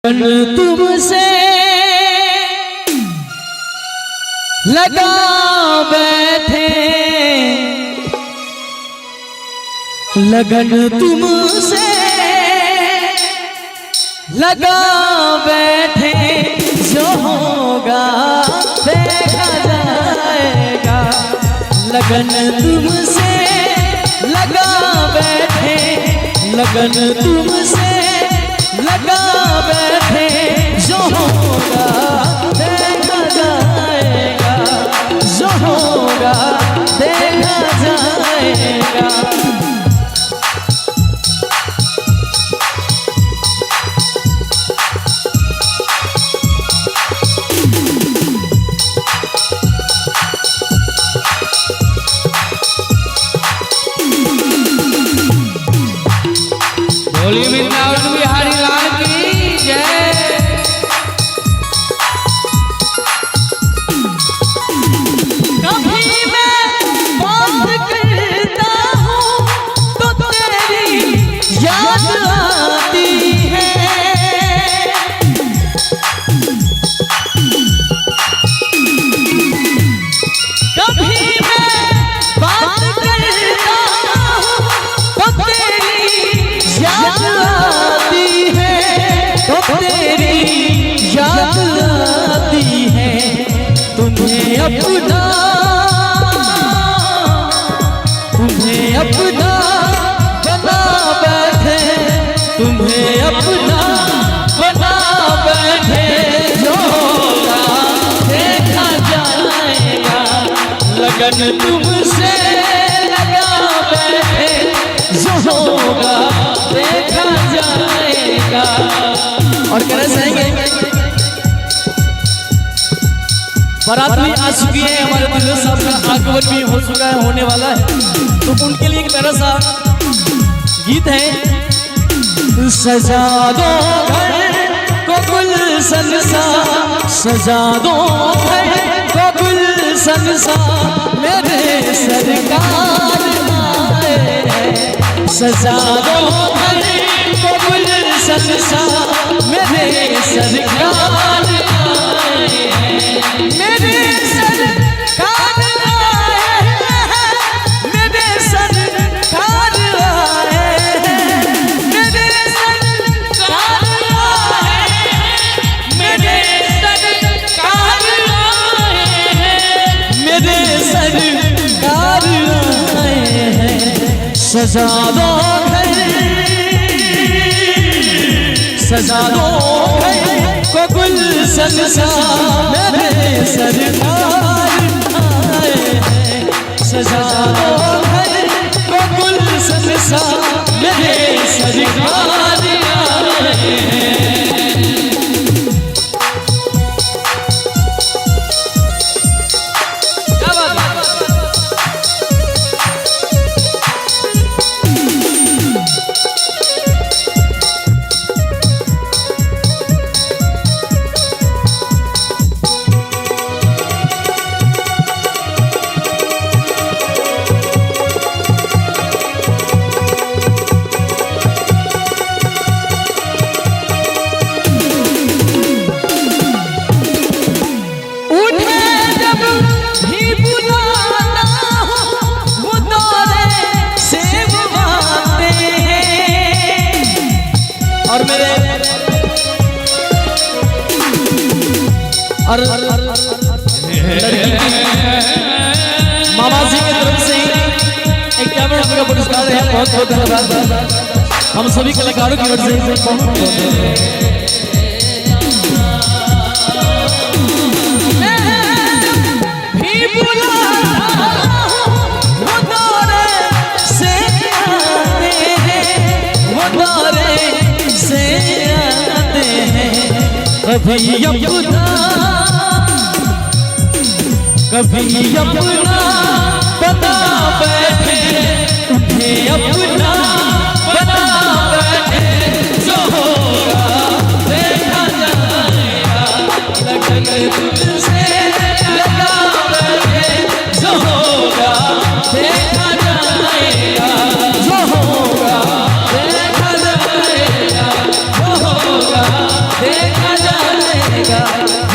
तुमसे लगा बैठे, लगन तुमसे लगा बैठे, जो होगा देखा जाएगा। लगन तुमसे लगा बैठे, लगन तुमसे लगा बैठे, जो होगा देखा जाएगा, जो होगा देखा जाएगा। बोलिए वृंदावन बिहारी लाल की जय। कभी मैं बात करता हूँ तो तेरी याद आती है, कभी मैं बात करता हूँ तो तेरी याद आती है, तो तेरी याद आती है। तुम्हें अपना, तुम्हें अपना बना बैठे, तुम्हें अपना बना बैठे, जो होगा देखा जाएगा। लगन तुमसे लगा बैठे, जो होगा देखा जाएगा। और कहना चाहेंगे बारात भी आ चुकी है, हमारे दिल साहब का आगमन भी हो चुका है, होने वाला है, तो उनके लिए एक प्यारा सा गीत है। सजा दो घर को गुलशन सा, सजा दो घर को गुलशन सा, मेरे सरकार आए हैं। सजा दो घर को गुलशन सा, मेरे सरकार आए हैं। मेरे सरकार आए हैं, मेरे सरकार आए हैं, मेरे सरकार आए हैं, मेरे सरकार आए हैं, मेरे सरकार आए हैं। सजा दो घर, सजा दो घर को गुलशन सा, मेरे सरकार आए हैं। सजा दो घर को गुलशन सा, मेरे सरकार आए हैं। क्या बात है? और मेरे और मामा जी की तरफ से 51 रुपये का पुरस्कार है। बहुत बहुत धन्यवाद हम सभी कलाकारों की ओर से। कभी अपना, कभी अपना बना बैठे, उन्हें अपना बना बैठे, जो होगा देखा जाएगा। लगन तुमसे लगा बैठे, जो होगा देखा जाएगा, जो होगा देखा जाएगा, जो होगा देखा जाएगा